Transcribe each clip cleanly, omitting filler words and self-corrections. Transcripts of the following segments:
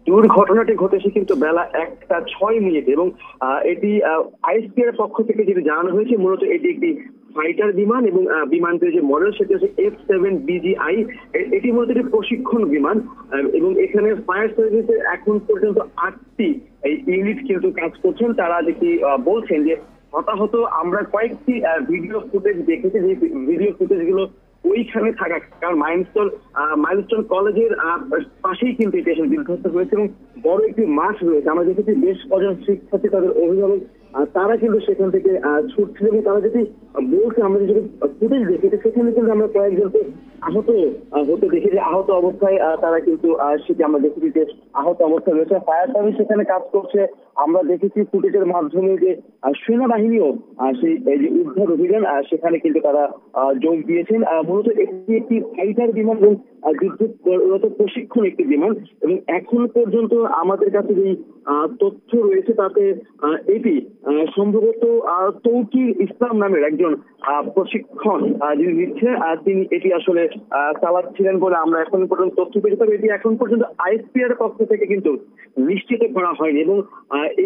দুর্ঘটনাটি ঘটেছে কিন্তু বেলা 1:06 এবং এটি আইএসপি এর পক্ষ থেকে যেটি জানানো হয়েছে, মূলত এটি একটি ফাইটার বিমান এবং বিমানটির যে মডেল সেটি হচ্ছে F7BGI। এটি মূলত একটি প্রশিক্ষণ বিমান এবং এখানে ফায়ার সার্ভিসের এখন পর্যন্ত 8টি ইউনিট কিন্তু কাজ করছেন। তারা যেটি বলছেন যে হতাহত আমরা কয়েকটি ভিডিও ফুটেজ দেখেছি, যে ভিডিও ফুটেজ গুলো ওইখানে থাকা, কারণ মাইলস্টোন কলেজের পাশেই কিন্তু এটি এসে বিধ্বস্ত হয়েছে এবং বড় একটি মাঠ রয়েছে। আমরা দেখেছি বেশ কজন শিক্ষার্থী, তাদের অভিভাবক তারা কিন্তু সেখান থেকে ছুটছিল এবং তারা যেটি বলছে, আমরা যদি ফুটেজ দেখি সেখানে কিন্তু আমরা কয়েকজনকে আহত হতে দেখি, যে আহত অবস্থায় তারা কিন্তু সেটি আমরা দেখেছি যে আহত অবস্থায় রয়েছে। ফায়ার সার্ভিস সেখানে কাজ করছে। আমরা দেখেছি ফুটেজের মাধ্যমে যে সেনাবাহিনীও সেই যে উদ্ধার অভিযান সেখানে কিন্তু তারা যোগ দিয়েছেন। মূলত এটি একটি ফাইটার বিমান এবং যুদ্ধরত প্রশিক্ষণ একটি বিমান এবং এখন পর্যন্ত আমাদের কাছে যে তথ্য রয়েছে তাতে এটি সম্ভবত তৌকির ইসলাম নামের একজন প্রশিক্ষণ যিনি দিচ্ছে, তিনি এটি আসলে চালাচ্ছিলেন বলে আমরা এখন পর্যন্ত তথ্য পেয়েছি। তবে এটি এখন পর্যন্ত আইএসপি এর পক্ষ থেকে কিন্তু নিশ্চিত করা হয়নি এবং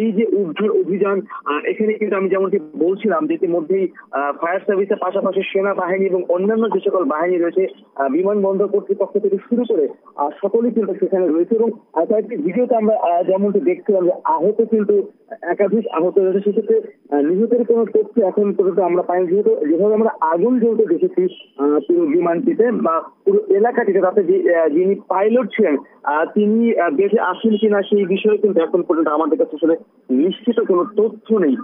এই যে উদ্ধার অভিযান এখানে কিন্তু আমি যেমনটি বলছিলাম যে ইতিমধ্যেই ফায়ার সার্ভিসের পাশাপাশি সেনাবাহিনী এবং অন্যান্য যে সকল বাহিনী রয়েছে, বিমানবন্দর কর্তৃপক্ষ থেকে শুরু করে সকলেই কিন্তু সেখানে রয়েছে এবং কয়েকটি ভিডিওতে আমরা যেমনটি দেখছিলাম যে আহত কিন্তু একাধিক আহত রয়েছে। সেক্ষেত্রে নিহতের কোনো তথ্য এখন পর্যন্ত আমরা পাইনি, যেহেতু যেভাবে আমরা আগুন জ্বলতে দেখেছি পুরো বিমানটিতে বা পুরো এলাকাটিতে, তাতে যিনি পাইলট ছিলেন তিনি বেঁচে আসেন কিনা সেই বিষয়ে কিন্তু এখন পর্যন্ত আমাদের কাছে আসলে নিশ্চিত কোনো তথ্য নেই।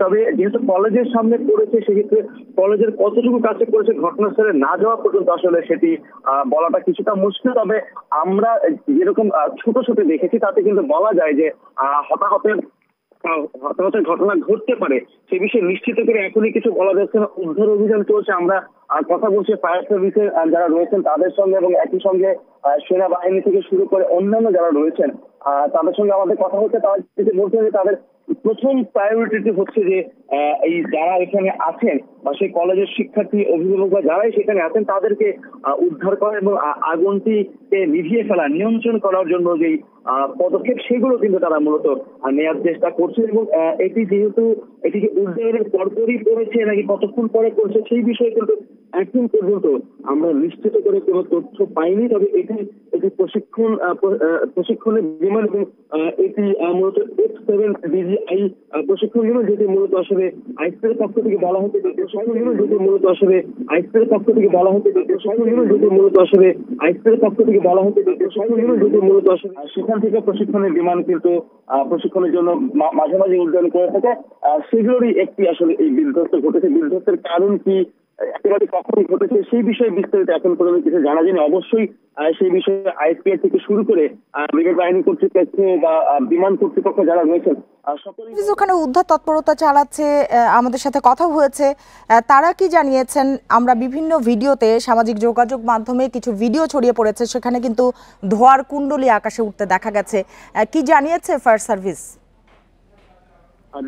তবে যেহেতু কলেজের সামনে পড়েছে, সেক্ষেত্রে কলেজের কতটুকু কাছে পড়েছে ঘটনাস্থলে না যাওয়া পর্যন্ত আসলে সেটি বলাটা কিছুটা মুশকিল। তবে আমরা যেরকম ছোট ছোট দেখেছি তাতে কিন্তু বলা যায় যে হতাহতের ঘটনা ঘটতে পারে সে বিষয়ে নিশ্চিত করে এখনই কিছু বলা যাচ্ছে না। উদ্ধার অভিযান চলছে। আমরা কথা বলছি ফায়ার সার্ভিসের যারা রয়েছেন তাদের সঙ্গে এবং একই সঙ্গে সেনাবাহিনী থেকে শুরু করে অন্যান্য যারা রয়েছেন তাদের সঙ্গে আমাদের কথা হচ্ছে। তারা বলছে যে তাদের প্রথম প্রায়োরিটি হচ্ছে যে এই যারা এখানে আছেন বা সেই কলেজের শিক্ষার্থী, অভিভাবক বা যারাই সেখানে আছেন তাদেরকে উদ্ধার করা এবং আগুনটিকে নিভিয়ে ফেলা, নিয়ন্ত্রণ করার জন্য যেই পদক্ষেপ সেগুলো কিন্তু তারা মূলত নেওয়ার চেষ্টা করছে এবং এটি যেহেতু এটিকে উদ্ধারের পরপরই করেছে নাকি কতক্ষণ পরে করছে সেই বিষয়ে কিন্তু এখন পর্যন্ত আমরা নিশ্চিত করে কোনো তথ্য পাইনি। তবে এটি প্রশিক্ষণের বিমান এবং এটি মূলত F7BGI প্রশিক্ষণ বিমান, যেটি মূলত আসলে আইএসপি এর পক্ষ থেকে বলা হচ্ছে সেখান থেকে প্রশিক্ষণের বিমান কিন্তু প্রশিক্ষণের জন্য মাঝে মাঝে উড্ডয়ন করে থাকে। সেগুলোরই একটি আসলে এই বিধ্বস্ত ঘটেছে। বিধ্বস্তের কারণ কি, একেবারে কখন ঘটেছে সেই বিষয়ে বিস্তারিত এখন পর্যন্ত কিছু জানা যায়নি। অবশ্যই সেই বিষয়ে আইএসপিআর থেকে শুরু করে ব্রিগেড বাহিনী কর্তৃপক্ষ বা বিমান কর্তৃপক্ষ যারা রয়েছেন সকলেই ওখানে উদ্ধার তৎপরতা চালাচ্ছে। আমাদের সাথে কথা হয়েছে, তারা কি জানিয়েছেন, আমরা বিভিন্ন ভিডিওতে সামাজিক যোগাযোগ মাধ্যমে কিছু ভিডিও ছড়িয়ে পড়েছে, সেখানে কিন্তু ধোঁয়ার কুণ্ডলী আকাশে উঠতে দেখা গেছে। কি জানিয়েছে ফায়ার সার্ভিস?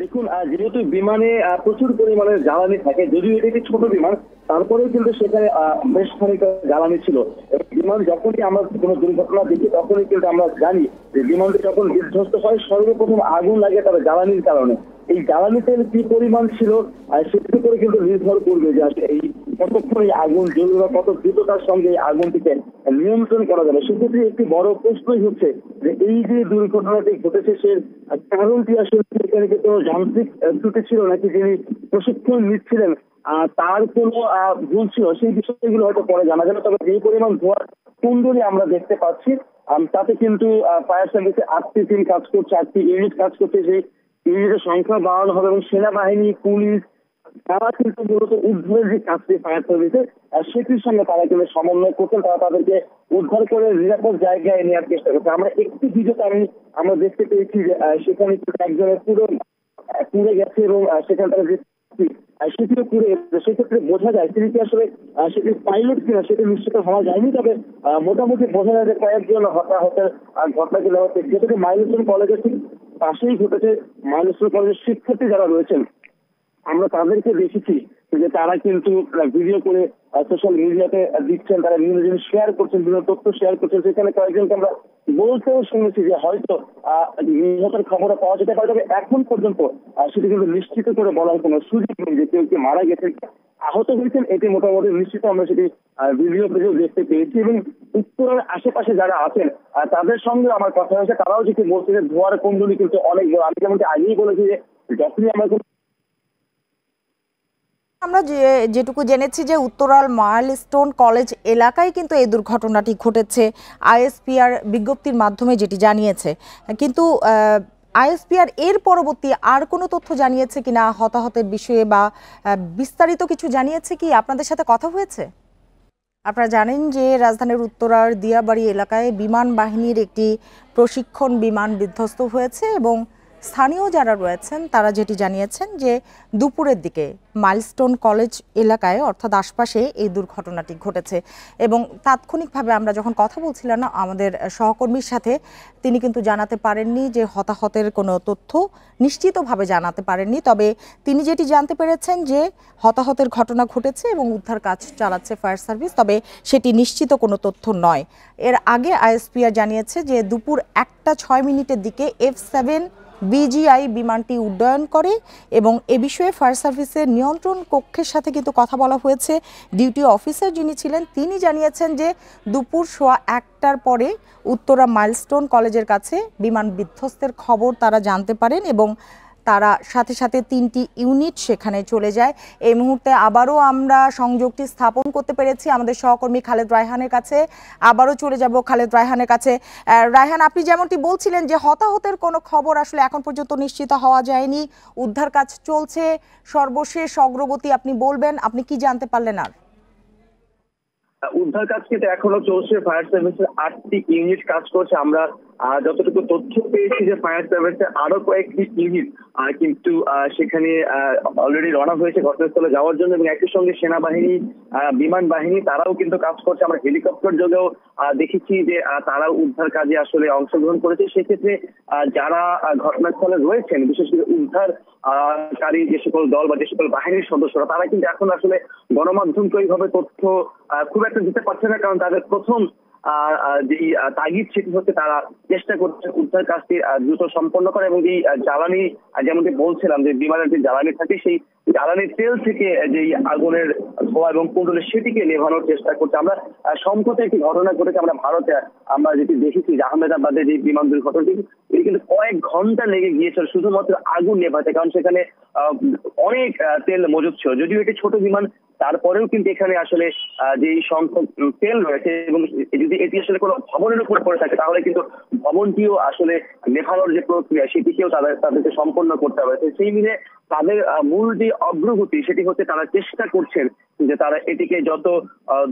দেখুন, যেহেতু বিমানে প্রচুর পরিমাণে জ্বালানি থাকে, যদিও এটি একটি ছোট বিমান তারপরেও কিন্তু সেখানে বেশ খানিকটা জ্বালানি ছিল। বিমান যখনই আমরা কোনো দুর্ঘটনা দেখি তখনই কিন্তু আমরা জানি যে বিমানটি যখন বিধ্বস্ত হয় সর্বপ্রথম আগুন লাগে তবে জ্বালানির কারণে। এই জ্বালানি তেল কি পরিমাণ ছিল সেটির উপরে কিন্তু নির্ভর করবে যে এই কতক্ষণ এই আগুন জ্বলবে বা কত দ্রুততার সঙ্গে এই আগুনটিকে নিয়ন্ত্রণ করা যাবে। সেক্ষেত্রে একটি বড় প্রশ্নই হচ্ছে যে এই যে দুর্ঘটনাটি ঘটেছে সে কারণটি আসলে এখানে কোনো যান্ত্রিক ত্রুটি ছিল নাকি যিনি প্রশিক্ষণ নিচ্ছিলেন তার কোনো ভুল ছিল, সেই বিষয়গুলো হয়তো পরে জানা যাবে। তবে যে পরিমাণ ধোঁয়ার কুণ্ডলী আমরা দেখতে পাচ্ছি তাতে কিন্তু ফায়ার সার্ভিসে 8টি টিম কাজ করছে, 8টি ইউনিট কাজ করছে। সেই ইউনিটের সংখ্যা বাড়ানো হবে এবং সেনাবাহিনী, পুলিশ তারা কিন্তু মূলত উদ্ধারের যে কাজটি ফায়ার সার্ভিসে সেটির সঙ্গে তারা কিন্তু সমন্বয় করছেন। তারা তাদেরকে উদ্ধার করে নিরাপদ জায়গায় নেওয়ার চেষ্টা করছে। আমরা একটি ভিডিওতে আমরা দেখতে পেয়েছি যে সেখানে একজনের পুড়ে গেছে এবং সেখানে তারা যে সেটিও পুড়ে গেছে। সেক্ষেত্রে বোঝা যায় তিনি কি আসলে সেটি পাইলট কিনা সেটি নিশ্চিত হওয়া যায়নি। তবে মোটামুটি বোঝা যায় যে কয়েকজন হতাহতের ঘটনাগুলো হচ্ছে, যেহেতু মাইলস্টোন কলেজের ঠিক পাশেই ঘটেছে। মাইলস্টোন কলেজের শিক্ষার্থী যারা রয়েছেন আমরা তাদেরকে দেখেছি যে তারা কিন্তু ভিডিও করে সোশ্যাল মিডিয়াতে দিচ্ছেন, তারা বিভিন্ন জিনিস শেয়ার করছেন, বিভিন্ন তথ্য শেয়ার করছেন। সেখানে কয়েকজনকে আমরা বলতেও শুনেছি যে হয়তো নিহতের খবরও পাওয়া যেতে পারে, তবে এখন পর্যন্ত সেটা কিন্তু নিশ্চিত করে বলার কোনো সুযোগ নেই যে কেউ কি মারা গেছেন, আহত হয়েছেন। এটি মোটামুটি নিশ্চিত আমরা সেটি ভিডিও দেখতে পেয়েছি। এবং উত্তরের আশেপাশে যারা আছেন তাদের সঙ্গে আমার কথা হয়েছে, তারাও যেটি বলছে যে ধোয়ার কুণ্ডলী কিন্তু অনেক বড়। আমি যেমনটি আগেই বলেছি যে যখনই আমরা আমরা যেটুকু জেনেছি যে উত্তরাল মাইলস্টোন কলেজ এলাকায় কিন্তু এই দুর্ঘটনাটি ঘটেছে, আইএসপিআর বিজ্ঞপ্তির মাধ্যমে যেটি জানিয়েছে। কিন্তু আইএসপিআর এর পরবর্তী আর কোনো তথ্য জানিয়েছে কিনা হতাহতের বিষয়ে, বা বিস্তারিত কিছু জানিয়েছে কি? আপনাদের সাথে কথা হয়েছে? আপনারা জানেন যে রাজধানীর উত্তরার দিয়াবাড়ি এলাকায় বিমান বাহিনীর একটি প্রশিক্ষণ বিমান বিধ্বস্ত হয়েছে, এবং স্থানীয় যারা রয়েছেন তারা যেটি জানিয়েছেন যে দুপুরের দিকে মাইলস্টোন কলেজ এলাকায় অর্থাৎ আশপাশে এই দুর্ঘটনাটি ঘটেছে। এবং তাৎক্ষণিকভাবে আমরা যখন কথা বলছিলাম আমাদের সহকর্মীর সাথে, তিনি কিন্তু জানাতে পারেননি যে হতাহতের কোনো তথ্য নিশ্চিতভাবে জানাতে পারেননি। তবে তিনি যেটি জানতে পেরেছেন যে হতাহতের ঘটনা ঘটেছে এবং উদ্ধার কাজ চালাচ্ছে ফায়ার সার্ভিস, তবে সেটি নিশ্চিত কোনো তথ্য নয়। এর আগে আইএসপিআর জানিয়েছে যে দুপুর 1:06 দিকে F-7 বিজিআই বিমানটি উড্ডয়ন করে, এবং এ বিষয়ে ফায়ার সার্ভিসের নিয়ন্ত্রণ কক্ষের সাথে কিন্তু কথা বলা হয়েছে। ডিউটি অফিসার যিনি ছিলেন তিনি জানিয়েছেন যে দুপুর 1:15 পরে উত্তরা মাইলস্টোন কলেজের কাছে বিমান বিধ্বস্তের খবর তারা জানতে পারেন, এবং তারা সাথে সাথে 3টি ইউনিট সেখানে চলে যায়। এই মুহূর্তে আবারও আমরা সংযোগটি স্থাপন করতে পেরেছি আমাদের সহকর্মী খালেদ রায়হানের কাছে। আবারও চলে যাব খালেদ রায়হানের কাছে। রায়হান, আপনি যেমনটি বলছিলেন যে হতাহতের কোনো খবর আসলে এখন পর্যন্ত নিশ্চিত হওয়া যায়নি, উদ্ধার কাজ চলছে, সর্বশেষ অগ্রগতি আপনি বলবেন, আপনি কি জানতে পারলেন? আর উদ্ধার কাজ কিন্তু এখনো চলছে। ফায়ার সার্ভিসের 8টি ইউনিট কাজ করছে। আমরা যতটুকু তথ্য পেয়েছি যে ফায়ার সার্ভিসের আরো কয়েকটি ইউনিট কিন্তু সেখানে অলরেডি রওনা হয়েছে ঘটনাস্থলে যাওয়ার জন্য, এবং একই সঙ্গে সেনাবাহিনী, বিমান বাহিনী তারাও কিন্তু কাজ করছে। আমরা হেলিকপ্টার যোগেও দেখেছি যে তারাও উদ্ধার কাজে আসলে অংশগ্রহণ করেছে। সেক্ষেত্রে যারা ঘটনাস্থলে রয়েছেন, বিশেষ করে উদ্ধার কারী যে সকল দল বা যে সকল বাহিনীর সদস্যরা, তারা কিন্তু এখন আসলে গণমাধ্যমকে ওইভাবে তথ্য খুব একটা দিতে পারছে না, কারণ তাদের প্রথম যে তাগিদ সেটি হচ্ছে তারা চেষ্টা করছে উদ্ধার কাজটি দ্রুত সম্পন্ন করে, এবং এই জ্বালানি, যেমনটি বলছিলাম যে বিমানের যে জ্বালানি থাকে সেই জ্বালানির তেল থেকে যে আগুনের ধোঁয়া এবং কুণ্ডলী সেটিকে নেভানোর চেষ্টা করছে। আমরা সম্প্রতি একটি ঘটনা ঘটেছে আমরা ভারতে, আমরা যেটি দেখেছি যে আহমেদাবাদে যে বিমান দুর্ঘটনাটি, এটি কিন্তু কয়েক ঘন্টা লেগে গিয়েছিল শুধুমাত্র আগুন নেভাতে, কারণ সেখানে অনেক তেল মজুদ ছিল। যদিও এটি ছোট বিমান, তারপরেও কিন্তু এখানে আসলে যে সংখ্যক তেল রয়েছে, এবং যদি এটি আসলে কোনো ভবনের উপর পড়ে থাকে তাহলে কিন্তু ভবনটিও আসলে নেভানোর যে প্রক্রিয়া সেটিকেও তাদেরকে সম্পন্ন করতে হবে। সেই মিলে তাদের মূল যে অগ্রগতি সেটি হচ্ছে তারা চেষ্টা করছেন যে তারা এটিকে যত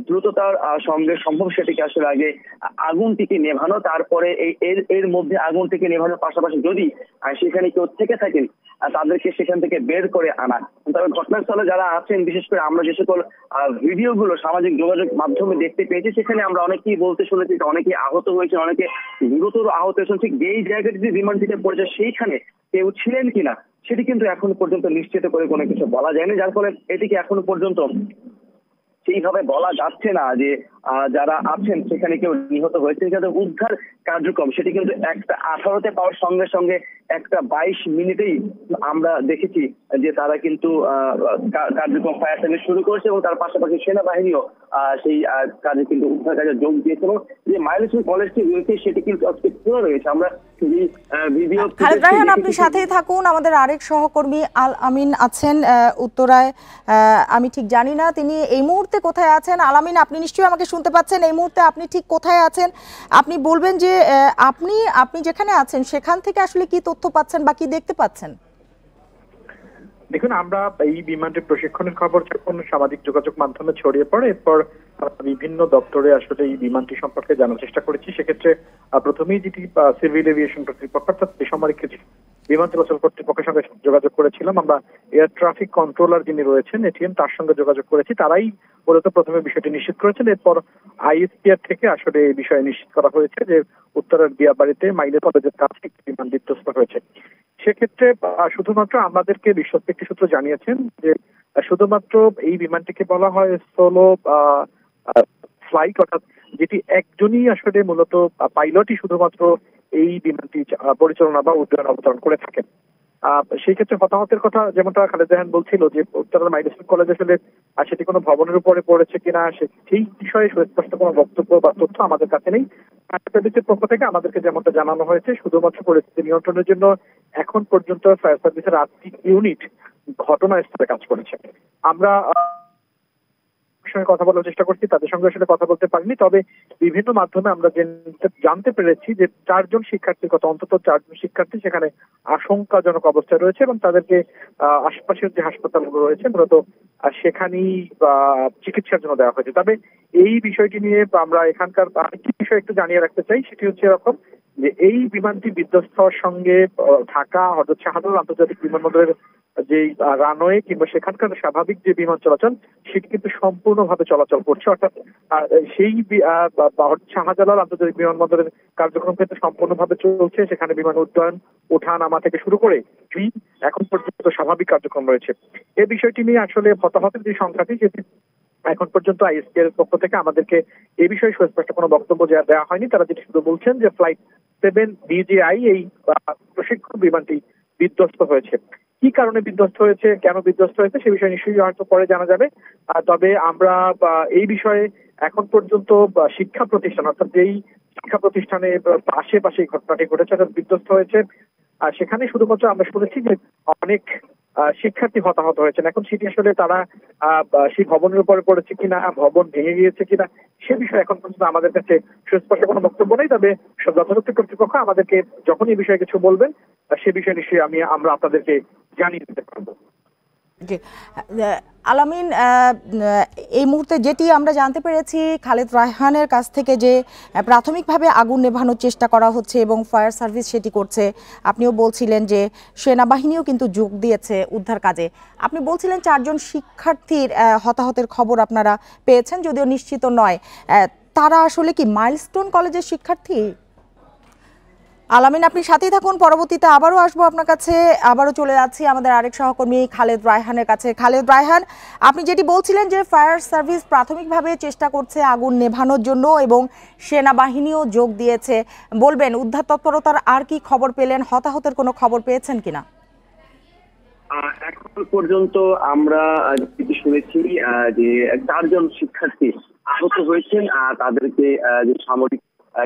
দ্রুততার সঙ্গে সম্ভব সেটিকে আসলে আগে আগুনটিকে নেভানো, তারপরে এর মধ্যে আগুনটিকে নেভানোর পাশাপাশি যদি সেখানে কেউ থেকে থাকেন তাদেরকে সেখান থেকে বের করে আনা। তবে ঘটনাস্থলে যারা আছেন, বিশেষ করে আমরা যে সকল ভিডিওগুলো সামাজিক যোগাযোগ মাধ্যমে দেখতে পেয়েছি, সেখানে আমরা অনেকেই বলতে শুনেছি অনেকেই আহত হয়েছেন, অনেকে গুরুতর আহত হয়েছেন। ঠিক যেই জায়গাটি যে বিমানটিতে পড়েছে সেইখানে কেউ ছিলেন কিনা সেটি কিন্তু এখনো পর্যন্ত নিশ্চিত করে কোনো কিছু বলা যায়নি, যার ফলে এটিকে এখনো পর্যন্ত সেইভাবে বলা যাচ্ছে না যে যারা আছেন সেখানে কেউ নিহত হয়েছে। যাদের উদ্ধার কার্যক্রম সেটি কিন্তু 1:18 পাওয়ার সঙ্গে সঙ্গে 1:22 আমরা দেখেছি যে তারা কিন্তু কার্যক্রম ফায়ার সার্ভিস শুরু করেছে, এবং তার পাশাপাশি সেনাবাহিনীও সেই কাজে কিন্তু উদ্ধার কাজে যোগ দিয়েছে। এবং যে মাইলস্টোন কলেজটি রয়েছে সেটি কিন্তু আজকে খোলা রয়েছে। আমরা ভিডিও খালেদ রায়হান, আপনি সাথেই থাকুন। আমাদের আরেক সহকর্মী আল আমিন আছেন উত্তরায়। আমি ঠিক জানি না তিনি এই মুহূর্তে কোথায় আছেন। আল আমিন, আপনি নিশ্চয়ই আমাকে শুনতে পাচ্ছেন। এই মুহূর্তে আপনি ঠিক কোথায় আছেন? আপনি বলবেন যে আপনি যেখানে আছেন সেখান থেকে আসলে কি তথ্য পাচ্ছেন বা কি দেখতে পাচ্ছেন? দেখুন, আমরা এই বিমানটির প্রশিক্ষণের খবর যখন সামাজিক যোগাযোগ মাধ্যমে ছড়িয়ে পড়ে, এরপর বিভিন্ন দপ্তরে আসলে এই বিমানটি সম্পর্কে জানার চেষ্টা করেছি। সেক্ষেত্রে প্রথমেই যেটি সিভিল এভিয়েশন কর্তৃপক্ষ অর্থাৎ বেসামরিক বিমান চলাচল কর্তৃপক্ষের সঙ্গে যোগাযোগ করেছিলাম। আমরা এয়ার ট্রাফিক কন্ট্রোলার যিনি রয়েছেন এটিএম, তার সঙ্গে যোগাযোগ করেছি। তারাই মূলত প্রথমে বিষয়টি নিশ্চিত করেছেন। এরপর আইএসপিআর থেকে আসলে এই বিষয়ে নিশ্চিত করা হয়েছে যে উত্তরের দিয়াবাড়িতে মাইলে কলেজের কাছে একটি বিমান বিধ্বস্ত হয়েছে। সেক্ষেত্রে শুধুমাত্র আমাদেরকে বিশ্বস্ত একটি সূত্র জানিয়েছেন যে শুধুমাত্র এই বিমানটিকে বলা হয় সোলো ফ্লাইট, অর্থাৎ যেটি একজনই আসলে মূলত পাইলটই শুধুমাত্র এই বিমানটি পরিচালনা বা উড্ডয়ন অবতরণ করে থাকেন। সেই ক্ষেত্রে হতাহতের কথা যেমনটা খালেদ জাহান বলছিল যে উত্তরা মাইলস্টোন কলেজ আসলে সেটি কোনো ভবনের উপরে পড়েছে কিনা সেই বিষয়ে সুস্পষ্ট কোনো বক্তব্য বা তথ্য আমাদের কাছে নেই। সার্ভিসের পক্ষ থেকে আমাদেরকে যেমনটা জানানো হয়েছে, শুধুমাত্র পরিস্থিতি নিয়ন্ত্রণের জন্য এখন পর্যন্ত ফায়ার সার্ভিসের 8টি ইউনিট ঘটনাস্থলে কাজ করেছে। আমরা সঙ্গে কথা বলার চেষ্টা করছি, তাদের সঙ্গে আসলে কথা বলতে পারিনি, তবে বিভিন্ন মাধ্যমে আমরা জানতে পেরেছি যে 4 জন শিক্ষার্থীর কথা, অন্তত 4 জন শিক্ষার্থী সেখানে আশঙ্কাজনক অবস্থায় রয়েছে এবং তাদেরকে আশপাশের যে হাসপাতালগুলো রয়েছে মূলত সেখানেই চিকিৎসার জন্য দেওয়া হয়েছে। তবে এই বিষয়টি নিয়ে আমরা এখানকার আরেকটি বিষয় একটু জানিয়ে রাখতে চাই, সেটি হচ্ছে এরকম যে এই বিমানটি বিধ্বস্ত হওয়ার সঙ্গে ঢাকা হযরত শাহজালাল আন্তর্জাতিক বিমানবন্দরের যে রানওয়ে কিংবা সেখানকার স্বাভাবিক যে বিমান চলাচল সেটি কিন্তু সম্পূর্ণভাবে চলাচল করছে, অর্থাৎ সেই শাহজালাল আন্তর্জাতিক বিমানবন্দরের কার্যক্রম কিন্তু সম্পূর্ণভাবে চলছে। সেখানে বিমান উড্ডয়ন, ওঠা নামা থেকে শুরু করে এখন পর্যন্ত স্বাভাবিক কার্যক্রম রয়েছে। এই বিষয়টি নিয়ে আসলে হতাহতের যে সংখ্যাটি সেটি এখন পর্যন্ত আইএসপি এর পক্ষ থেকে আমাদেরকে এই বিষয়ে সুস্পষ্ট কোনো বক্তব্য দেওয়া হয়নি। তারা যেটি শুধু বলছেন যে ফ্লাইট 7 BGI এই প্রশিক্ষণ বিমানটি বিধ্বস্ত হয়েছে। কি কারণে বিধ্বস্ত হয়েছে, কেন বিধ্বস্ত হয়েছে সে বিষয়ে নিশ্চয়ই হয়তো পরে জানা যাবে। তবে আমরা এই বিষয়ে এখন পর্যন্ত শিক্ষা প্রতিষ্ঠান, অর্থাৎ যেই শিক্ষা প্রতিষ্ঠানে আশেপাশে ঘটনাটি ঘটেছে অর্থাৎ বিধ্বস্ত হয়েছে, সেখানে শুধুমাত্র আমরা শুনেছি যে অনেক শিক্ষার্থী হতাহত হয়েছেন। এখন সেটি আসলে তারা সেই ভবনের উপরে পড়েছে কিনা, ভবন ভেঙে গিয়েছে কিনা সে বিষয়ে এখন পর্যন্ত আমাদের কাছে সুস্পষ্ট কোনো বক্তব্য নেই। তবে যথাযথ কর্তৃপক্ষ আমাদেরকে যখন এই বিষয়ে কিছু বলবেন সে বিষয়ে নিশ্চয়ই আমরা আপনাদেরকে জানিয়ে দিতে পারবো। জি আলামিন, এই মুহূর্তে যেটি আমরা জানতে পেরেছি খালেদ রায়হানের কাছ থেকে যে প্রাথমিকভাবে আগুন নেভানোর চেষ্টা করা হচ্ছে এবং ফায়ার সার্ভিস সেটি করছে। আপনিও বলছিলেন যে সেনাবাহিনীও কিন্তু যোগ দিয়েছে উদ্ধার কাজে। আপনি বলছিলেন 4 জন শিক্ষার্থীর হতাহতের খবর আপনারা পেয়েছেন, যদিও নিশ্চিত নয়। তারা আসলে কি মাইলস্টোন কলেজের শিক্ষার্থী? আলামিন, আপনি সাথেই থাকুন, পরবর্তীতে আবারও আসবো আপনার কাছে। আবারও চলে যাচ্ছি আমাদের আরেক সহকর্মী খালেদ রায়হানের কাছে। খালেদ রায়হান, আপনি যেটি বলছিলেন যে ফায়ার সার্ভিস প্রাথমিকভাবে চেষ্টা করছে আগুন নেভানোর জন্য এবং সেনাবাহিনীও যোগ দিয়েছে, বলবেন উদ্ধার তৎপরতার আর কি খবর পেলেন, হতাহতের কোনো খবর পেয়েছেন কিনা? এখন পর্যন্ত আমরা যেটি শুনেছি যে 4 জন শিক্ষার্থী আহত হয়েছেন, তাদেরকে যে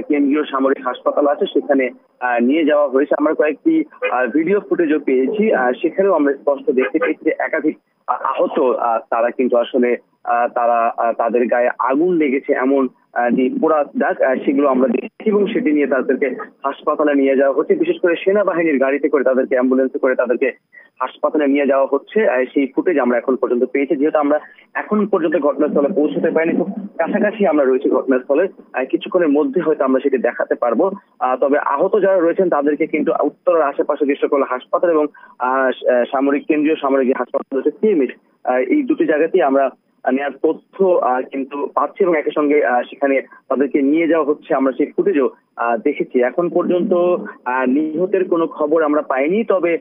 কেন্দ্রীয় সামরিক হাসপাতাল আছে সেখানে নিয়ে যাওয়া হয়েছে। আমরা কয়েকটি ভিডিও ফুটেজও পেয়েছি, সেখানেও আমরা স্পষ্ট দেখতে পেয়েছি যে একাধিক আহত তারা কিন্তু আসলে তাদের গায়ে আগুন লেগেছে এমন যে পোড়া দাগ সেগুলো আমরা দেখছি এবং সেটি নিয়ে তাদেরকে হাসপাতালে নিয়ে যাওয়া হচ্ছে। বিশেষ করে সেনাবাহিনীর গাড়িতে করে তাদেরকে অ্যাম্বুলেন্সে করে তাদেরকে হাসপাতালে নিয়ে যাওয়া হচ্ছে। সেই ফুটেজ আমরা এখন পর্যন্ত পেয়েছি, যেহেতু আমরা এখন পর্যন্ত ঘটনাস্থলে পৌঁছতে পারিনি, খুব কাছাকাছি আমরা রয়েছি ঘটনাস্থলে, কিছুক্ষণের মধ্যে হয়তো আমরা সেটি দেখাতে পারবো। তবে আহত যারা রয়েছেন তাদেরকে কিন্তু উত্তরের আশেপাশে যে সকল হাসপাতাল এবং কেন্দ্রীয় সামরিক যে হাসপাতাল রয়েছে সিএমএইচ, এই দুটি জায়গাতেই আমরা নেওয়ার তথ্য কিন্তু পাচ্ছি এবং একই সঙ্গে সেখানে তাদেরকে নিয়ে যাওয়া হচ্ছে। আমরা সেই ফুটেজও দেখেছি। এখন পর্যন্ত নিহতের কোনো খবর আমরা পাইনি, তবে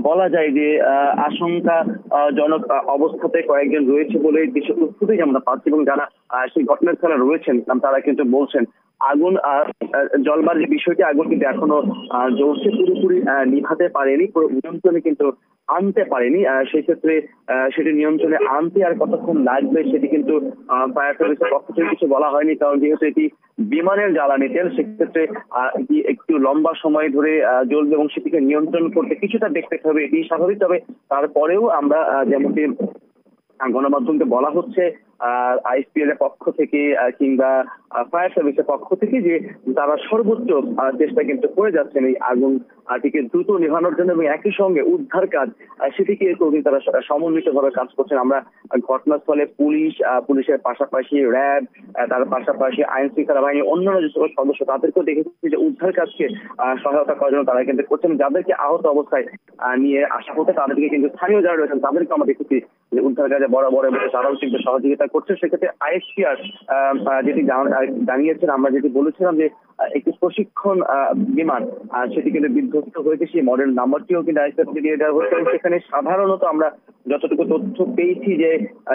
বলা যায় যে আশঙ্কাজনক অবস্থাতে কয়েকজন রয়েছে বলে কিছু ফুটেজ আমরা পাচ্ছি এবং যারা সেই ঘটনাস্থলে রয়েছেন তারা কিন্তু বলছেন আগুন জ্বলবার যে বিষয়টি, আগুন কিন্তু এখনো জ্বলছে, পুরোপুরি নিভাতে পারেনি, পুরো নিয়ন্ত্রণে কিন্তু আনতে পারেনি। সেই ক্ষেত্রে সেটি নিয়ন্ত্রণে আনতে আর কতক্ষণ লাগবে সেটি কিন্তু ফায়ার সার্ভিসের পক্ষ থেকে কিছু বলা হয়নি, কারণ যেহেতু এটি বিমানের জ্বালানি তেল সেক্ষেত্রে একটু লম্বা সময় ধরে জ্বলবে এবং সেটিকে নিয়ন্ত্রণ করতে কিছুটা দেখতে হবে, এটি স্বাভাবিক। তবে তারপরেও আমরা যেমনটি গণমাধ্যমকে বলা হচ্ছে আইএসপিএল এর পক্ষ থেকে কিংবা ফায়ার সার্ভিসের পক্ষ থেকে যে তারা সর্বোচ্চ চেষ্টা কিন্তু করে যাচ্ছেন এই আগুনটিকে দ্রুত নেভানোর জন্য এবং একই সঙ্গে উদ্ধার কাজ সেটিকে তারা সমন্বিতভাবে কাজ করছেন। আমরা ঘটনাস্থলে পুলিশের পাশাপাশি র্যাব, তার পাশাপাশি আইন শৃঙ্খলা বাহিনী অন্যান্য যে সকল সদস্য তাদেরকেও দেখেছি যে উদ্ধার কাজকে সহায়তা করার জন্য তারা কিন্তু করছেন। যাদেরকে আহত অবস্থায় নিয়ে আসা হতে তাদেরকে কিন্তু স্থানীয় যারা রয়েছেন তাদেরকে আমরা দেখেছি যে উদ্ধার কাজে বড় তারাও কিন্তু সহযোগিতা করছে। সেক্ষেত্রে আইএসপিআর যেটি জানিয়েছেন, আমরা যেটি বলেছিলাম যে একটি প্রশিক্ষণ বিমান সেটি কিন্তু বিধ্বস্ত হয়েছে, সেই মডেল নাম্বারটিও কিন্তু আইএসএফ কে দিয়ে দেওয়া হয়েছে। সেখানে সাধারণত আমরা যতটুকু তথ্য পেয়েছি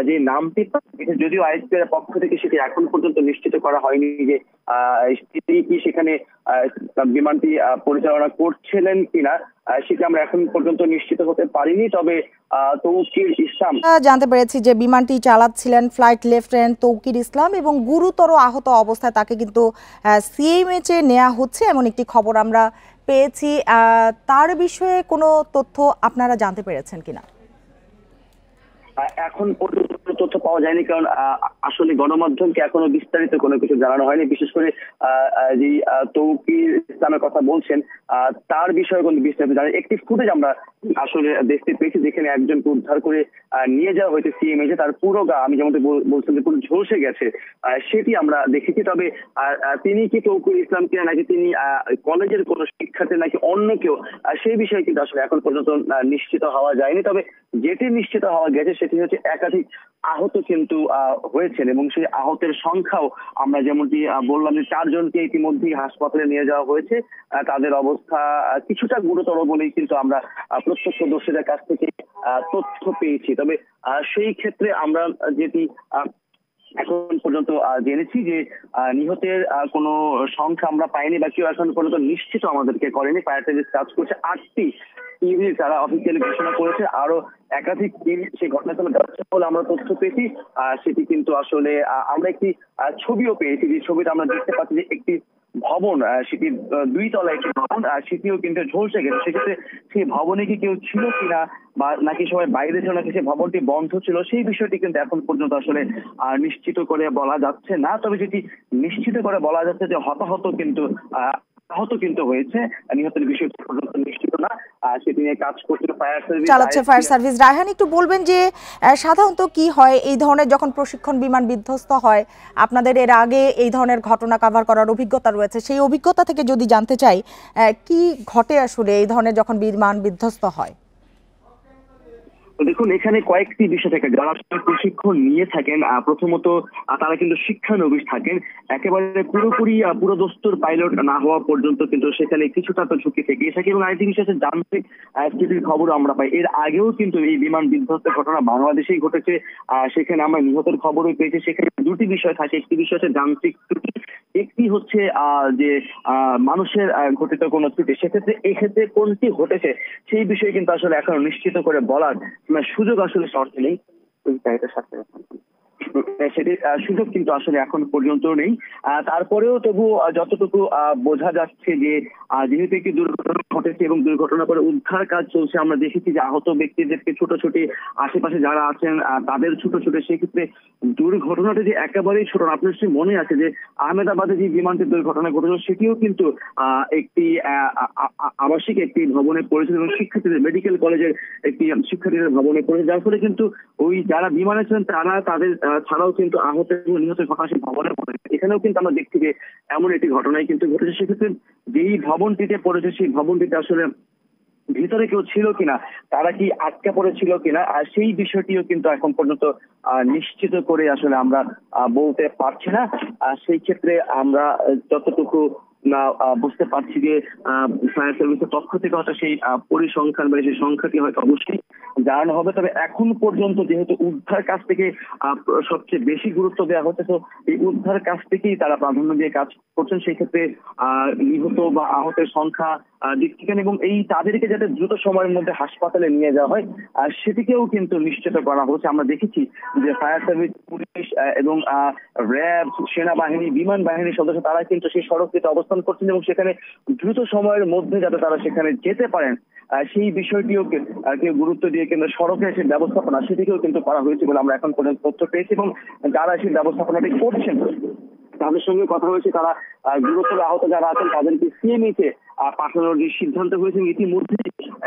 যে নামটি, যদিও আইএসপি এর পক্ষ থেকে সেটি এখন পর্যন্ত নিশ্চিত করা হয়নি যে তিনি কি সেখানে বিমানটি পরিচালনা করছিলেন কিনা, সেটা আমরা এখন পর্যন্ত নিশ্চিত হতে পারিনি। তবে তৌকির ইসলাম জানতে পেরেছি যে বিমানটি চালাচ্ছিলেন ফ্লাইট লেফটেন্যান্ট তৌকির ইসলাম এবং গুরুতর আহত অবস্থায় তাকে কিন্তু সিএমএইচে নেওয়া হচ্ছে এমন একটি খবর আমরা পেয়েছি। তার বিষয়ে কোনো তথ্য আপনারা জানতে পেরেছেন কিনা? এখন পর্যন্ত তথ্য পাওয়া যায়নি, কারণ আসলে গণমাধ্যমকে এখনো বিস্তারিত কোনো কিছু জানানো হয়নি। বিশেষ করে যে তৌকির ইসলামের কথা বলছেন তার বিষয়ে কোনো বিস্তারিত জানি। একটি ফুটেজ আমরা আসলে দেখতে পেয়েছি যেখানে একজনকে উদ্ধার করে নিয়ে যাওয়া হয়েছে সিএমএইচে, তার পুরো গা, আমি যেমন বলছিলাম যে পুরো ঝলসে গেছে, সেটি আমরা দেখেছি। তবে তিনি কি তৌকির ইসলাম কিনা, নাকি তিনি কলেজের কোনো শিক্ষার্থী, নাকি অন্য কেউ, সেই বিষয়ে কিন্তু আসলে এখন পর্যন্ত নিশ্চিত হওয়া যায়নি। তবে যেটি নিশ্চিত হওয়া গেছে সেটি হচ্ছে একাধিক আহত কিন্তু হয়েছেন এবং সেই আহতের সংখ্যাও আমরা যেমনটি বললাম যে 4 জনকে ইতিমধ্যেই হাসপাতালে নিয়ে যাওয়া হয়েছে। তাদের অবস্থা কিছুটা গুরুতর বলেই কিন্তু আমরা প্রত্যক্ষদর্শীদের কাছ থেকে তথ্য পেয়েছি। তবে সেই ক্ষেত্রে আমরা যেটি এখন পর্যন্ত জেনেছি যে নিহতের কোনো সংখ্যা আমরা পাইনি বা কেউ এখন পর্যন্ত নিশ্চিত আমাদেরকে করেনি। ফায়ার সার্ভিস কাজ করছে, 8টি ইউনিট তারা অফিসিয়ালি ঘোষণা করেছে, আরো একাধিক ইউনিট সেই ঘটনাস্থলে যাচ্ছে বলে আমরা তথ্য পেয়েছি। সেটি কিন্তু আসলে আমরা একটি ছবিও পেয়েছি, যে ছবিটা আমরা দেখতে পাচ্ছি যে একটি ভবন, সেটি 2 তলা একটি ভবন, সেটিও কিন্তু ঝলসে গেছে। সেক্ষেত্রে সেই ভবনে কি কেউ ছিল কিনা বা নাকি সবাই বাইরে ছিল, নাকি সেই ভবনটি বন্ধ ছিল, সেই বিষয়টি কিন্তু এখন পর্যন্ত আসলে নিশ্চিত করে বলা যাচ্ছে না। তবে যেটি নিশ্চিত করে বলা যাচ্ছে যে হতাহত কিন্তু হয়েছে, নিহতের বিষয়টি পর্যন্ত নিশ্চিত না, সেটি নিয়ে কাজ করছে ফায়ার সার্ভিস। রায়হান, একটু বলবেন যে সাধারণত কি হয় এই ধরনের যখন প্রশিক্ষণ বিমান বিধ্বস্ত হয়? আপনাদের এর আগে এই ধরনের ঘটনা কভার করার অভিজ্ঞতা রয়েছে, সেই অভিজ্ঞতা থেকে যদি জানতে চাই কি ঘটে আসলে এই ধরনের যখন বিমান বিধ্বস্ত হয়? দেখুন, এখানে কয়েকটি বিষয় থাকে। যারা প্রশিক্ষণ নিয়ে থাকেন প্রথমত তারা কিন্তু শিক্ষানবিশ থাকেন, একেবারে পুরোপুরি পুরোদস্তুর পাইলট না হওয়া পর্যন্ত কিন্তু সেখানে কিছুটা তো ঝুঁকি থেকেই থাকে। এবং আরেকটি বিষয় হচ্ছে যান্ত্রিক স্থিতির খবর আমরা পাই। এর আগেও কিন্তু এই বিমান বিধ্বস্তের ঘটনা বাংলাদেশেই ঘটেছে, সেখানে আমরা নিহতের খবরও পেয়েছি। সেখানে দুটি বিষয় থাকে, একটি বিষয় হচ্ছে যান্ত্রিক ত্রুটি, একটি হচ্ছে যে মানুষের ঘটিত কোনো ত্রুটি। সেক্ষেত্রে এক্ষেত্রে কোনটি ঘটেছে সেই বিষয়ে কিন্তু আসলে এখন নিশ্চিত করে বলার সুযোগ আসলে শর্তে নেই, সেটির সুযোগ কিন্তু আসলে এখন পর্যন্ত নেই। তারপরেও তবু যতটুকু বোঝা যাচ্ছে যে যেহেতু একটি দুর্ঘটনা ঘটেছে এবং দুর্ঘটনার পরে উদ্ধার কাজ চলছে, আমরা দেখেছি যে আহত ব্যক্তিদেরকে ছোটাছুটি, আশেপাশে যারা আছেন তাদের ছোটাছুটি। সেক্ষেত্রে দুর্ঘটনাটা যে একেবারেই ছোট না। আপনার নিশ্চয়ই মনে আছে যে আহমেদাবাদে যে বিমানটির দুর্ঘটনা ঘটেছিল সেটিও কিন্তু একটি আবাসিক একটি ভবনে পড়েছিল এবং শিক্ষার্থীদের, মেডিকেল কলেজের একটি শিক্ষার্থীদের ভবনে পড়েছে, যার ফলে কিন্তু ওই যারা বিমানে ছিলেন তারা তাদের ছাড়াও কিন্তু আহত এবং নিহতের ঘটনা সেই ভবনে পড়েছে। এখানেও কিন্তু আমরা দেখছি যে এমন একটি ঘটনাই কিন্তু ঘটেছে। সেক্ষেত্রে যেই ভবনটিতে পড়েছে সেই ভবনটিতে আসলে ভিতরে কেউ ছিল কিনা, তারা কি আটকে পড়েছিল কিনা, আর সেই বিষয়টিও কিন্তু এখন পর্যন্ত নিশ্চিত করে আসলে আমরা বলতে পারছি না। সেই ক্ষেত্রে আমরা যতটুকু না বুঝতে পারছি যে ফায়ার সার্ভিসের পক্ষ থেকে হয়তো সেই পরিসংখ্যান বা সেই সংখ্যাটি হয়তো অবশ্যই জানানো হবে। তবে এখন পর্যন্ত যেহেতু উদ্ধার কাজ থেকে সবচেয়ে বেশি গুরুত্ব দেওয়া হচ্ছে, তো এই উদ্ধার কাজ থেকেই তারা প্রাধান্য দিয়ে কাজ করছেন। সেই ক্ষেত্রে নিহত বা আহতের সংখ্যা দেখছেন এবং এই তাদেরকে যাতে দ্রুত সময়ের মধ্যে হাসপাতালে নিয়ে যাওয়া হয় সেটিকেও কিন্তু নিশ্চিত করা হচ্ছে। আমরা দেখেছি যে ফায়ার সার্ভিস, পুলিশ এবং র্যাব, সেনাবাহিনী, বিমান বাহিনীর সদস্য তারা কিন্তু সেই সড়কটিতে অবস্থান করছেন এবং সেখানে দ্রুত সময়ের মধ্যে যাতে তারা সেখানে যেতে পারেন সেই বিষয়টিও কেউ গুরুত্ব দিয়ে কিন্তু সড়কের সেই ব্যবস্থাপনা সেটিকেও কিন্তু করা হয়েছে বলে আমরা এখন পর্যন্ত তথ্য পেয়েছি। এবং যারা সেই ব্যবস্থাপনাটি করছেন তাদের সঙ্গে কথা হয়েছে, তারা গুরুতর আহত যারা আছেন তাদেরকে সিএমএইচে পাঠানোর যে সিদ্ধান্ত হয়েছে। ইতিমধ্যে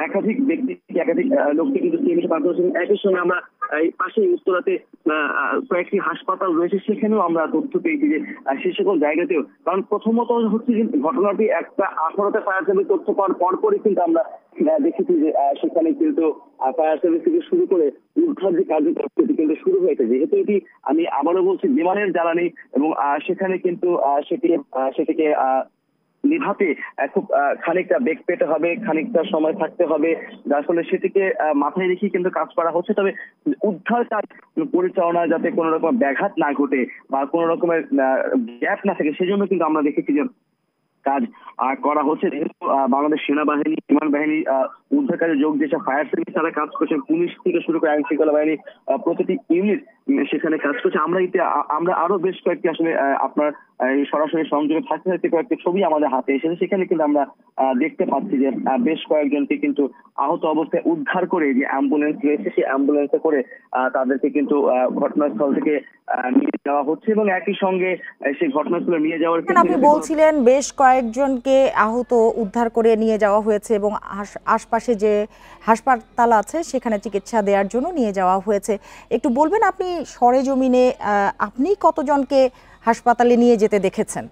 একাধিক ব্যক্তি, একাধিক লোককে কিন্তু সিএমএইচে পাঠানো হয়েছে। একই সঙ্গে আমরা এই পাশেই উত্তরাতে কয়েকটি হাসপাতাল রয়েছে, সেখানেও আমরা তথ্য পেয়েছি যে সে সকল জায়গাতেও, কারণ প্রথমত হচ্ছে যে ঘটনাটি একটা 18তে ফায়ার সার্ভিস তথ্য পাওয়ার পরপরই কিন্তু আমরা দেখেছি যে সেখানে কিন্তু ফায়ার সার্ভিস থেকে শুরু করে উদ্ধার যে কার্যক্রম সেটি কিন্তু শুরু হয়েছে। যেহেতু এটি, আমি আবারও বলছি, বিমানের জ্বালানি এবং সেখানে কিন্তু সেটিকে নিভাতে খুব খানিকটা বেগ পেতে হবে, খানিকটা সময় থাকতে হবে, যার ফলে সেটিকে মাথায় রেখে কিন্তু কাজ করা হচ্ছে। তবে উদ্ধার কাজ পরিচালনা যাতে কোনো রকম ব্যাঘাত না ঘটে বা কোনো রকমের গ্যাপ না থাকে, সেজন্য কিন্তু আমরা দেখেছি যে কাজ করা হচ্ছে। যেহেতু বাংলাদেশ সেনাবাহিনী, বিমান বাহিনী উদ্ধার কাজে যোগ দিয়েছে, ফায়ার সার্ভিস তারা কাজ করছেন, পুলিশ থেকে শুরু করে আইন শৃঙ্খলা বাহিনী প্রতিটি ইউনিট সেখানে কাজ করছে। আমরা আরো বেশ কয়েকটি আসলে আপনার এই সরাসরি সংযোগে থাকতে থাকতে কয়েকটি ছবি আমাদের হাতে এসেছে, সেখানে কিন্তু আমরা দেখতে পাচ্ছি যে বেশ কয়েকজনকে কিন্তু আহত অবস্থায় উদ্ধার করে যে অ্যাম্বুলেন্স রয়েছে সেই অ্যাম্বুলেন্সে করে তাদেরকে কিন্তু ঘটনাস্থল থেকে নিয়ে যাওয়া হচ্ছে এবং একই সঙ্গে সেই ঘটনাস্থলে নিয়ে যাওয়ার আপনি বলছিলেন বেশ কয়েকজনকে আহত উদ্ধার করে নিয়ে যাওয়া হয়েছে এবং আশপাশে যে হাসপাতাল আছে সেখানে চিকিৎসা দেওয়ার জন্য নিয়ে যাওয়া হয়েছে। একটু বলবেন আপনি সরেজমিনে আপনি কতজনকে হাসপাতালে নিয়ে যেতে দেখেছেন?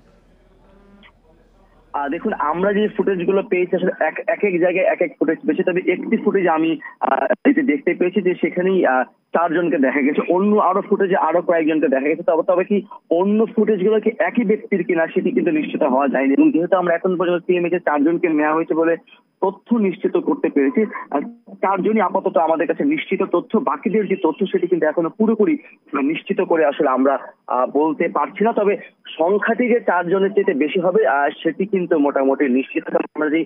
দেখুন, আমরা যে ফুটেজ গুলো পেয়েছি আসলে এক এক জায়গায় এক এক ফুটেজ পেয়েছি, তবে একটি ফুটেজ আমি দেখতে পেয়েছি যে সেখানেই 4 জনকে দেখা গেছে, অন্য আরো ফুটেজে আরো কয়েকজনকে দেখা গেছে। তবে কি অন্য ফুটেজ গুলো কি একই ব্যক্তির কিনা সেটি কিন্তু নিশ্চিত হওয়া যায়নি, এবং যেহেতু আমরা এখন পর্যন্ত সিএমএ 4 জনকে নেওয়া হয়েছে বলে তথ্য নিশ্চিত করতে পেরেছি, 4 জনই আপাতত আমাদের কাছে নিশ্চিত তথ্য। বাকিদের যে তথ্য সেটি কিন্তু এখনো পুরোপুরি নিশ্চিত করে আসলে আমরা বলতে পারছি না। তবে সংখ্যাটি যে 4 জনের চেয়ে বেশি হবে সেটি কিন্তু মোটামুটি নিশ্চিত। আমরা যে